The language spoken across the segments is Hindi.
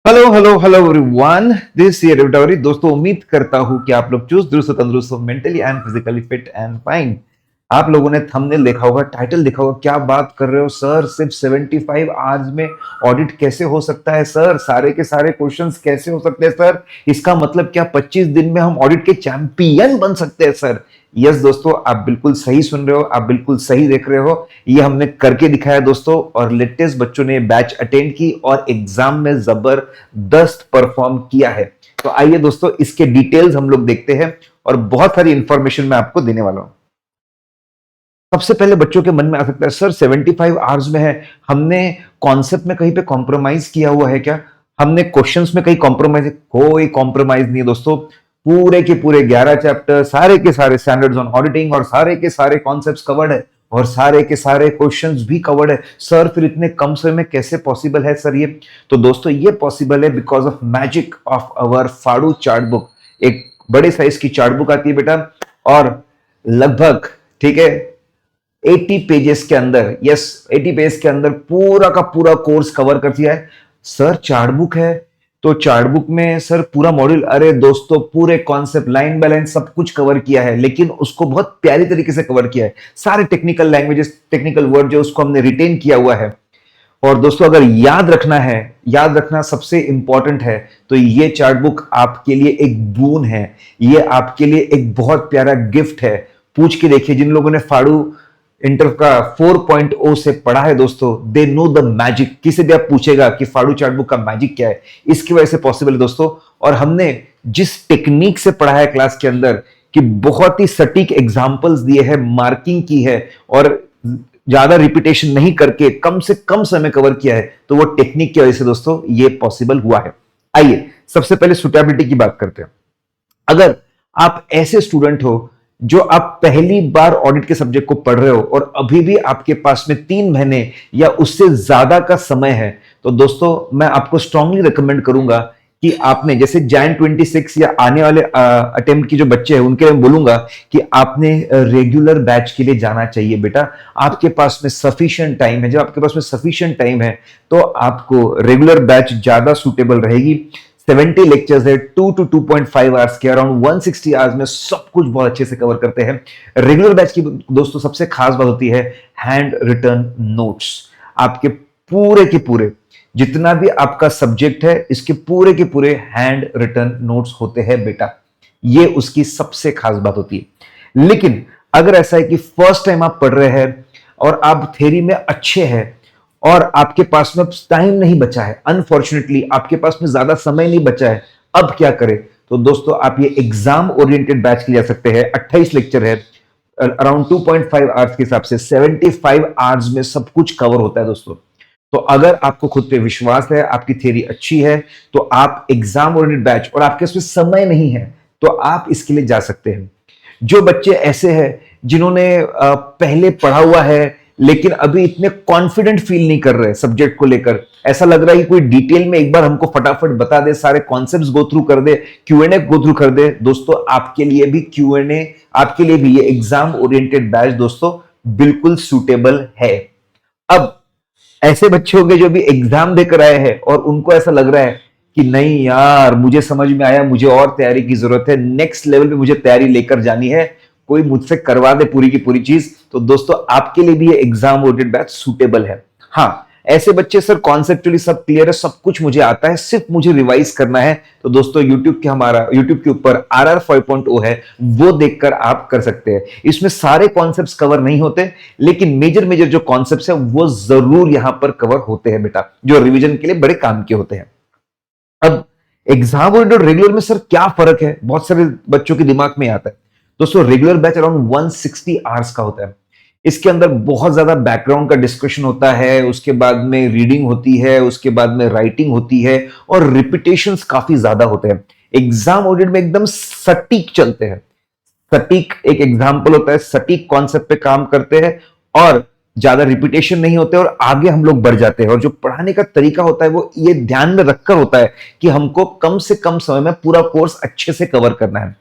Hello hello hello everyone, this is Ravitawari. दोस्तों, उम्मीद करता हूं कि आप लोग चुस्त दुरुस्त तंदुरुस्त हो, mentally and physically fit and fine. आप लोगों ने थंबनेल देखा होगा, टाइटल देखा होगा। क्या बात कर रहे हो सर, सिर्फ 75 आवर्स में ऑडिट कैसे हो सकता है सर? सारे के सारे क्वेश्चंस कैसे हो सकते हैं सर? इसका मतलब क्या 25 दिन में हम ऑडिट के चैंपियन बन सकते हैं सर? यस दोस्तों, आप बिल्कुल सही सुन रहे हो, आप बिल्कुल सही देख रहे हो। ये हमने करके दिखाया दोस्तों, और लेटेस्ट बच्चों ने बैच अटेंड की और एग्जाम में जबरदस्त परफॉर्म किया है। तो आइए दोस्तों, इसके डिटेल्स हम लोग देखते हैं और बहुत सारी इंफॉर्मेशन मैं आपको देने वाला हूं। सबसे पहले बच्चों के मन में आ सकता है, सर 75 आवर्स में है, हमने कॉन्सेप्ट में कहीं पे कॉम्प्रोमाइज किया हुआ है क्या? हमने क्वेश्चंस में कहीं कॉम्प्रोमाइज? कोई कॉम्प्रोमाइज नहीं है दोस्तों। पूरे के पूरे 11 चैप्टर, सारे के सारे स्टैंडर्ड्स ऑन ऑडिटिंग और सारे के सारे कॉन्सेप्ट्स कवर्ड है और सारे के सारे क्वेश्चंस भी कवर्ड है। सर फिर इतने कम समय में कैसे पॉसिबल है सर ये? तो दोस्तों, ये पॉसिबल है because of magic of our फाड़ू चार्ट बुक। एक बड़े साइज की चार्ट बुक आती है बेटा, और लगभग, ठीक है, 80 पेजेस के अंदर, यस 80 पेज के अंदर पूरा का पूरा कोर्स कवर कर दिया है। सर चार्ट बुक है तो चार्ट बुक में सर पूरा मॉड्यूल, अरे दोस्तों पूरे कॉन्सेप्ट लाइन बाय लाइन सब कुछ कवर किया है, लेकिन उसको बहुत प्यारी तरीके से कवर किया है। सारे टेक्निकल लैंग्वेजेस, टेक्निकल वर्ड जो उसको हमने रिटेन किया हुआ है। और दोस्तों, अगर याद रखना है, याद रखना सबसे इंपॉर्टेंट है, तो ये चार्ट बुक आपके लिए एक बून है, ये आपके लिए एक बहुत प्यारा गिफ्ट है। पूछ के देखिए, जिन लोगों ने फाड़ू इंटर का 4.0 से पढ़ा है दोस्तों, दे नो द मैजिक। किसी भी आप पूछेगा कि फाड़ू चार्ट बुक का मैजिक क्या है, इसकी वजह से पॉसिबल है दोस्तों। और हमने जिस टेक्निक से पढ़ा है क्लास के अंदर, कि बहुत ही सटीक एग्जांपल्स दिए हैं, मार्किंग की है और ज्यादा रिपीटेशन नहीं करके कम से कम समय कवर किया है, तो वो टेक्निक की वजह से दोस्तों ये पॉसिबल हुआ है। आइए सबसे पहले सुटेबिलिटी की बात करते हैं। अगर आप ऐसे स्टूडेंट हो जो आप पहली बार ऑडिट के सब्जेक्ट को पढ़ रहे हो और अभी भी आपके पास में 3 महीने या उससे ज्यादा का समय है, तो दोस्तों मैं आपको स्ट्रांगली रिकमेंड करूंगा कि आपने, जैसे जैन 26 या आने वाले अटेम्प्ट की जो बच्चे हैं उनके लिए मैं बोलूंगा कि आपने रेगुलर बैच के लिए जाना चाहिए बेटा। आपके पास में सफिशिएंट टाइम है, जब आपके पास में सफिशिएंट टाइम है तो आपको रेगुलर बैच ज्यादा सुटेबल रहेगी। 70 लेक्चर्स है, 2 to 2.5 आवर्स के, अराउंड 160 आवर्स में सब कुछ बहुत अच्छे से कवर करते हैं। रेगुलर बैच की दोस्तों सबसे खास बात होती है हैंड रिटन नोट्स। आपके पूरे के पूरे जितना भी आपका सब्जेक्ट है, इसके पूरे के पूरे हैंड रिटन नोट्स होते हैं बेटा। ये उसकी सबसे खास बात होती है। लेकिन अगर ऐसा है कि फर्स्ट टाइम आप पढ़ रहे हैं और आप थ्योरी में अच्छे हैं और आपके पास में टाइम नहीं बचा है, अनफॉर्चुनेटली आपके पास में ज्यादा समय नहीं बचा है, अब क्या करें? तो दोस्तों आप ये एग्जाम ओरिएंटेड बैच के लिए जा सकते हैं। 28 लेक्चर है, अराउंड 2.5 आवर्स के हिसाब से 75 आवर्स में सब कुछ कवर होता है दोस्तों। तो अगर आपको खुद पे विश्वास है, आपकी थ्योरी अच्छी है, तो आप एग्जाम ओरिएंटेड बैच, और आपके उसमें समय नहीं है, तो आप इसके लिए जा सकते हैं। जो बच्चे ऐसे हैं जिन्होंने पहले पढ़ा हुआ है लेकिन अभी इतने कॉन्फिडेंट फील नहीं कर रहे सब्जेक्ट को लेकर, ऐसा लग रहा है कि कोई डिटेल में एक बार हमको फटाफट बता दे, सारे कॉन्सेप्ट्स गो थ्रू कर दे, क्यूएनए गो थ्रू कर दे, दोस्तों आपके लिए भी क्यूएनए, आपके लिए भी ये एग्जाम ओरिएंटेड बैच दोस्तों बिल्कुल सूटेबल है। अब ऐसे बच्चे होंगे जो भी एग्जाम देकर आए हैं और उनको ऐसा लग रहा है कि नहीं यार, मुझे समझ में आया, मुझे और तैयारी की जरूरत है, नेक्स्ट लेवल पे मुझे तैयारी लेकर जानी है, कोई मुझसे करवा दे पूरी की पूरी चीज, तो दोस्तों आपके लिए भी ये एग्जाम ओरिएंटेड बैच सूटेबल है। हाँ, ऐसे बच्चे, सर कॉन्सेप्चुअली सब क्लियर है, सब कुछ मुझे आता है, सिर्फ मुझे रिवाइज करना है, तो दोस्तों हमारा यूट्यूब के ऊपर RR 5.0 है, वो देखकर आप कर सकते हैं। इसमें सारे कॉन्सेप्ट्स कवर नहीं होते, लेकिन मेजर मेजर जो कॉन्सेप्ट्स है वो जरूर यहां पर कवर होते हैं बेटा, जो रिविजन के लिए बड़े काम के होते हैं। अब एग्जाम ओरिएंटेड और रेगुलर में सर क्या फर्क है, बहुत सारे बच्चों के दिमाग में आता है। दोस्तों रेगुलर बैच अराउंड 160 आवर्स का होता है। इसके अंदर बहुत ज्यादा बैकग्राउंड का डिस्कशन होता है, उसके बाद में रीडिंग होती है, उसके बाद में राइटिंग होती है और रिपीटेशंस काफी ज्यादा होते हैं। एग्जाम ओरिएंटेड में एकदम सटीक चलते हैं। सटीक एक एग्जाम्पल होता है, सटीक कॉन्सेप्ट पे काम करते हैं और ज्यादा रिपीटेशन नहीं होते और आगे हम लोग बढ़ जाते हैं। और जो पढ़ाने का तरीका होता है वो ये ध्यान में रखकर होता है कि हमको कम से कम समय में पूरा कोर्स अच्छे से कवर करना है।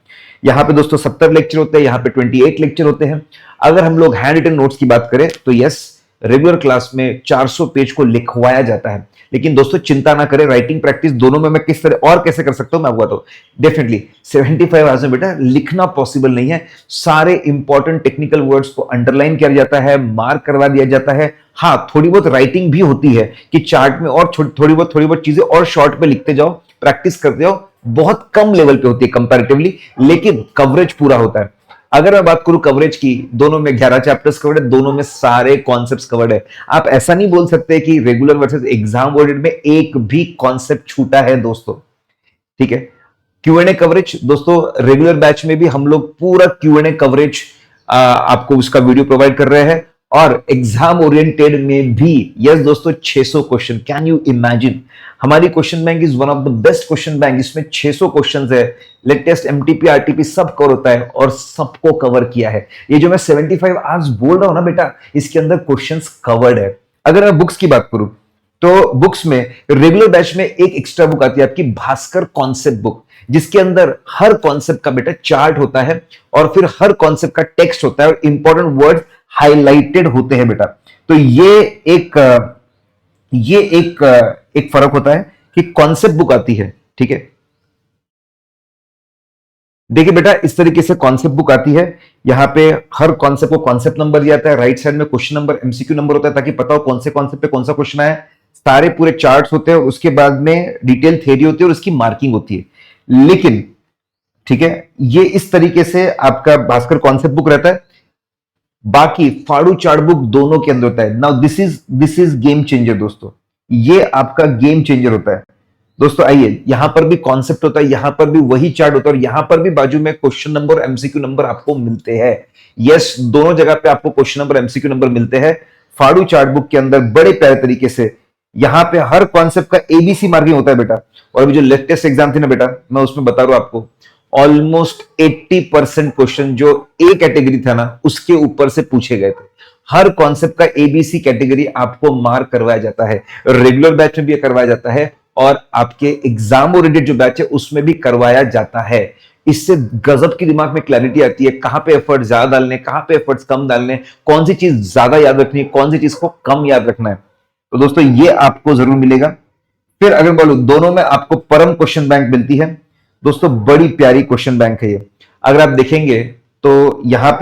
यहाँ पे दोस्तों 70 लेक्चर होते हैं, यहाँ पे 28 लेक्चर होते हैं। अगर हम लोग हैंड रिटन नोट्स की बात करें तो यस, रेगुलर क्लास में 400 पेज को लिखवाया जाता है। लेकिन दोस्तों चिंता ना करें, राइटिंग प्रैक्टिस दोनों में मैं किस तरह और कैसे कर सकता हूं मैं आपको बताऊं। डेफिनेटली 75 आवर्स में बेटा लिखना पॉसिबल नहीं है। सारे इंपॉर्टेंट टेक्निकल वर्ड्स को अंडरलाइन किया जाता है, मार्क करवा दिया जाता है। हाँ, थोड़ी बहुत राइटिंग भी होती है कि चार्ट में और थोड़ी बहुत चीजें और शॉर्ट पे लिखते जाओ, प्रैक्टिस करते जाओ। बहुत कम लेवल पे होती है कंपैरेटिवली, लेकिन कवरेज पूरा होता है। अगर मैं बात करूं कवरेज की, दोनों में 11 चैप्टर्स कवर्ड है, दोनों में सारे कॉन्सेप्ट्स कवर्ड है। आप ऐसा नहीं बोल सकते कि रेगुलर वर्सेस एग्जाम ओरिएंटेड में एक भी कॉन्सेप्ट छूटा है दोस्तों, ठीक है। क्यूएनए कवरेज दोस्तों, रेगुलर बैच में भी हम लोग पूरा क्यूएनए कवरेज आपको उसका वीडियो प्रोवाइड कर रहे हैं, और एग्जाम ओरिएंटेड में भी यस दोस्तों 600 क्वेश्चन। कैन यू इमेजिन, हमारी question bank is one of the best question bank. इसमें 600 क्वेश्चंस है, लेटेस्ट एमटीपी आरटीपी सब कवर होता है और सबको कवर किया है। ये जो मैं 75 आवर्स बोल रहा हूं ना बेटा, इसके अंदर क्वेश्चंस कवर्ड है। अगर मैं बुक्स की बात करूं तो बुक्स में रेगुलर बैच में एक एक्स्ट्रा बुक आती है आपकी, भास्कर कॉन्सेप्ट बुक, जिसके अंदर हर कॉन्सेप्ट का बेटा चार्ट होता है और फिर हर कॉन्सेप्ट का टेक्स्ट होता है और इंपॉर्टेंट वर्ड हाईलाइटेड होते हैं बेटा। तो ये एक फर्क होता है कि कॉन्सेप्ट बुक आती है, ठीक है। देखिए बेटा इस तरीके से कॉन्सेप्ट बुक आती है, यहां पे हर कॉन्सेप्ट को कॉन्सेप्ट नंबर दिया जाता है, राइट साइड में क्वेश्चन नंबर एमसीक्यू नंबर होता है, ताकि पता हो कौन से कॉन्सेप्ट पे कौन सा क्वेश्चन आया। सारे पूरे चार्ट्स होते हैं, उसके बाद में डिटेल थ्योरी होती है और उसकी मार्किंग होती है। लेकिन ठीक है, ये इस तरीके से आपका भास्कर कॉन्सेप्ट बुक रहता है। बाकी फाड़ू चार्ट बुक दोनों के अंदर होता है। Now this is game changer दोस्तों, ये आपका गेम चेंजर होता है दोस्तों। आइए, यहां पर भी कॉन्सेप्ट होता है, यहां पर भी वही चार्ट होता है और यहां पर भी बाजू में क्वेश्चन नंबर एमसीक्यू नंबर आपको मिलते हैं। यस, दोनों जगह पे आपको क्वेश्चन नंबर एमसीक्यू नंबर मिलते हैं। फाड़ू चार्ट बुक के अंदर बड़े प्यारे तरीके से यहां पे हर कॉन्सेप्ट का एबीसी मार्किंग होता है बेटा। और अभी जो लेटेस्ट एग्जाम थी ना बेटा, मैं उसमें बता रहा हूं आपको, ऑलमोस्ट 80% क्वेश्चन जो ए कैटेगरी था ना उसके ऊपर से पूछे गए थे। हर कॉन्सेप्ट का एबीसी कैटेगरी आपको मार्क करवाया जाता है, रेगुलर बैच में भी करवाया जाता है और आपके एग्जाम ओरिएंटेड जो बैच है उसमें भी करवाया जाता है। इससे गजब की दिमाग में क्लैरिटी आती है, कहां पे एफर्ट ज्यादा डालने, कहां पे एफर्ट्स कम डालने, कौन सी चीज ज्यादा याद रखनी है, कौन सी चीज को कम याद रखना है। तो दोस्तों ये आपको जरूर मिलेगा। फिर अगर बोलूं दोनों में आपको परम क्वेश्चन बैंक मिलती है दोस्तों, बड़ी प्यारी क्वेश्चन बैंक है ये। अगर आप देखेंगे तो यहां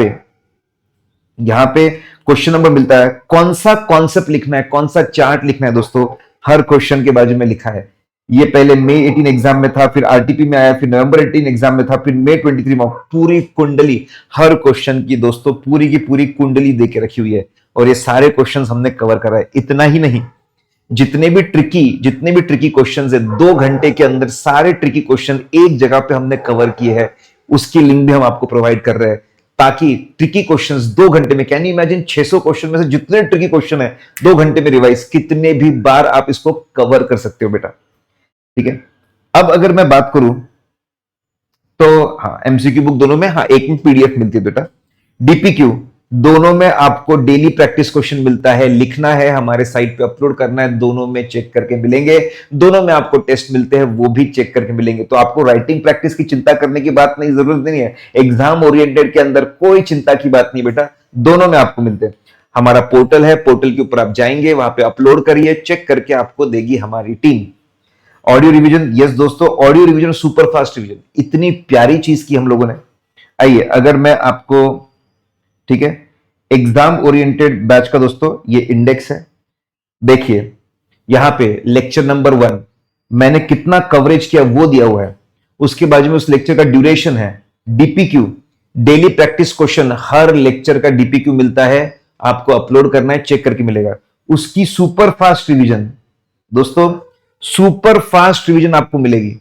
पे क्वेश्चन नंबर मिलता है, कौन सा कॉन्सेप्ट लिखना है, कौन सा चार्ट लिखना है दोस्तों, हर क्वेश्चन के बाजू में लिखा है। ये पहले मई 18 एग्जाम में था, फिर आरटीपी में आया, फिर नवंबर 18 एग्जाम में था, फिर मई 23 में। पूरी कुंडली हर क्वेश्चन की दोस्तों पूरी की पूरी कुंडली दे के रखी हुई है और ये सारे क्वेश्चन हमने कवर करा है। इतना ही नहीं, जितने भी ट्रिकी क्वेश्चंस है 2 घंटे के अंदर सारे ट्रिकी क्वेश्चन एक जगह पे हमने कवर किए हैं, उसकी लिंक भी हम आपको प्रोवाइड कर रहे हैं, ताकि ट्रिकी क्वेश्चंस 2 घंटे में, कैन यू इमेजिन 600 क्वेश्चन में से जितने ट्रिकी क्वेश्चन है 2 घंटे में रिवाइज, कितने भी बार आप इसको कवर कर सकते हो बेटा, ठीक है। अब अगर मैं बात करूं तो हाँ, एमसीक्यू बुक दोनों में, हाँ एक में पीडीएफ मिलती है बेटा। डीपीक्यू दोनों में आपको डेली प्रैक्टिस क्वेश्चन मिलता है, लिखना है, हमारे साइट पे अपलोड करना है, दोनों में चेक करके मिलेंगे। दोनों में आपको टेस्ट मिलते हैं, वो भी चेक करके मिलेंगे। तो आपको राइटिंग प्रैक्टिस की चिंता करने की बात नहीं, जरूरत नहीं है। एग्जाम ओरिएंटेड के अंदर कोई चिंता की बात नहीं बेटा, दोनों में आपको मिलते हैं। हमारा पोर्टल है, पोर्टल के ऊपर आप जाएंगे, वहां पे अपलोड करिए, चेक करके आपको देगी हमारी टीम। ऑडियो रिवीजन, यस दोस्तों, audio revision, super fast revision, इतनी प्यारी चीज की हम लोगों ने। आइए, अगर मैं आपको, ठीक है, एग्जाम ओरिएंटेड बैच का दोस्तों ये इंडेक्स है, देखिए यहां पे लेक्चर नंबर 1 मैंने कितना कवरेज किया वो दिया हुआ है, उसके बाजू में उस लेक्चर का ड्यूरेशन है, डीपीक्यू डेली प्रैक्टिस क्वेश्चन, हर लेक्चर का डीपीक्यू मिलता है, आपको अपलोड करना है, चेक करके मिलेगा। उसकी सुपर फास्ट रिवीजन दोस्तों, सुपर फास्ट रिवीजन आपको मिलेगी,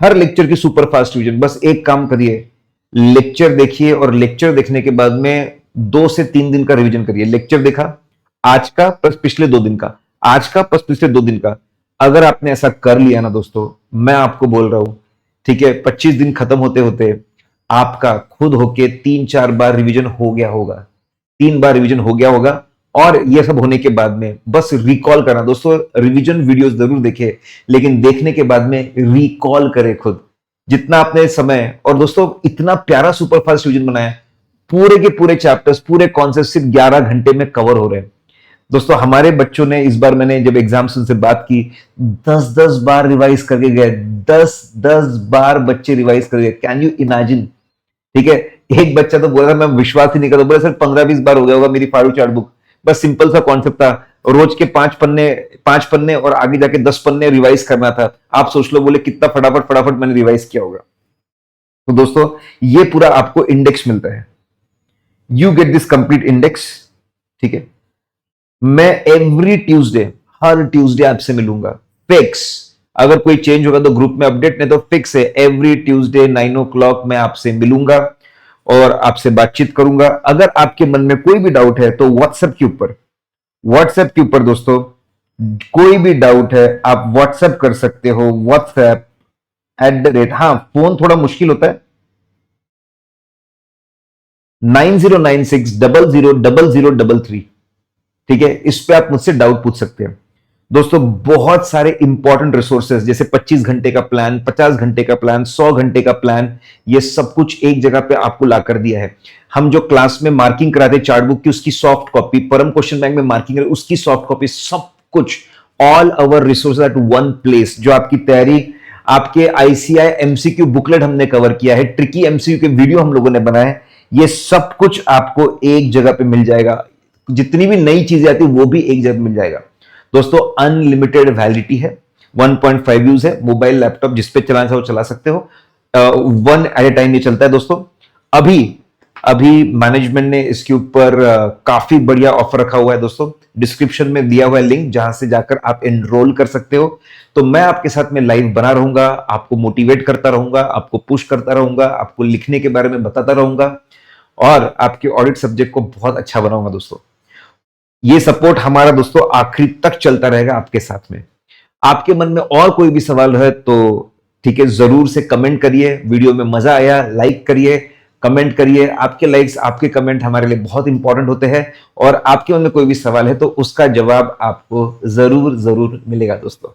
हर लेक्चर की सुपर फास्ट रिवीजन। बस एक काम करिए, लेक्चर देखिए और लेक्चर देखने के बाद में 2 से 3 दिन का रिवीजन करिए। लेक्चर देखा आज का प्लस पिछले 2 दिन का, आज का प्लस पिछले 2 दिन का, अगर आपने ऐसा कर लिया ना दोस्तों, मैं आपको बोल रहा हूं, ठीक है, 25 दिन खत्म होते होते आपका खुद होके 3-4 बार रिवीजन हो गया होगा, 3 बार रिवीजन हो गया होगा। और यह सब होने के बाद में बस रिकॉल करना दोस्तों, रिवीजन वीडियोस जरूर देखें, लेकिन देखने के बाद में रिकॉल करें खुद जितना आपने समय। और दोस्तों इतना प्यारा सुपर फास्ट रिवीजन बनाया, पूरे के पूरे चैप्टर्स, पूरे कॉन्सेप्ट सिर्फ 11 घंटे में कवर हो रहे हैं। दोस्तों हमारे बच्चों ने इस बार, मैंने जब एग्जाम्स उनसे बात की, 10-10 बार रिवाइज करके गए, 10-10 बार बच्चे रिवाइज कर गए। Can you imagine? ठीक है, एक बच्चा तो बोल रहा था मैं विश्वास ही नहीं करता, बोला सर 15-20 बार हो गया होगा मेरी फाड़ू चार्ट बुक। बस सिंपल सा कॉन्सेप्ट था, रोज के 5 पन्ने और आगे जाके 10 पन्ने रिवाइज करना था। आप सोच लो, बोले कितना फटाफट फटाफट मैंने रिवाइज किया होगा। तो दोस्तों ये पूरा आपको इंडेक्स मिलता है, you get this complete index. ठीक है, मैं एवरी ट्यूसडे, हर ट्यूसडे आपसे मिलूंगा, फिक्स। अगर कोई चेंज होगा तो ग्रुप में अपडेट, नहीं तो फिक्स है, एवरी ट्यूसडे 9 o'clock मैं आपसे मिलूंगा और आपसे बातचीत करूंगा। अगर आपके मन में कोई भी डाउट है तो व्हाट्सएप के ऊपर दोस्तों, कोई भी डाउट है आप व्हाट्सएप कर सकते हो। व्हाट्सएप @ हाँ, फोन थोड़ा मुश्किल होता है, 9096000033। ठीक है, इस पे आप मुझसे डाउट पूछ सकते हैं। दोस्तों बहुत सारे इंपॉर्टेंट रिसोर्सेज, जैसे 25 घंटे का प्लान, 50 घंटे का प्लान, 100 घंटे का प्लान, ये सब कुछ एक जगह पे आपको ला कर दिया है। हम जो क्लास में मार्किंग कराते चार्ट बुक की, उसकी सॉफ्ट कॉपी, परम क्वेश्चन बैंक में मार्किंग उसकी सॉफ्ट कॉपी, सब कुछ, all our resources eight one place. जो आपकी तैयारी, आपके आईसीआई एमसीक्यू बुकलेट हमने कवर किया है, ट्रिकी एमसीक्यू के वीडियो हम लोगों ने बनाए, ये सब कुछ आपको एक जगह पे मिल जाएगा। जितनी भी नई चीजें आती है वो भी एक जगह मिल जाएगा। दोस्तों अनलिमिटेड वैलिडिटी है, 1.5 यूज है, मोबाइल लैपटॉप जिस पे चलाना चाहो चला सकते हो, 1 एट ए टाइम ये चलता है। दोस्तों अभी अभी मैनेजमेंट ने इसके ऊपर काफी बढ़िया ऑफर रखा हुआ है। दोस्तों डिस्क्रिप्शन में दिया हुआ है लिंक, जहां से जाकर आप एनरोल कर सकते हो। तो मैं आपके साथ में लाइव बना रहूंगा, आपको मोटिवेट करता रहूंगा, आपको पुश करता रहूंगा, आपको लिखने के बारे में बताता रहूंगा और आपके ऑडिट सब्जेक्ट को बहुत अच्छा बनाऊंगा। दोस्तों ये सपोर्ट हमारा दोस्तों आखिरी तक चलता रहेगा आपके साथ में। आपके मन में और कोई भी सवाल है तो ठीक है, जरूर से कमेंट करिए। वीडियो में मजा आया लाइक करिए, कमेंट करिए। आपके लाइक्स, आपके कमेंट हमारे लिए बहुत इंपॉर्टेंट होते हैं और आपके मन में कोई भी सवाल है तो उसका जवाब आपको जरूर जरूर मिलेगा दोस्तों।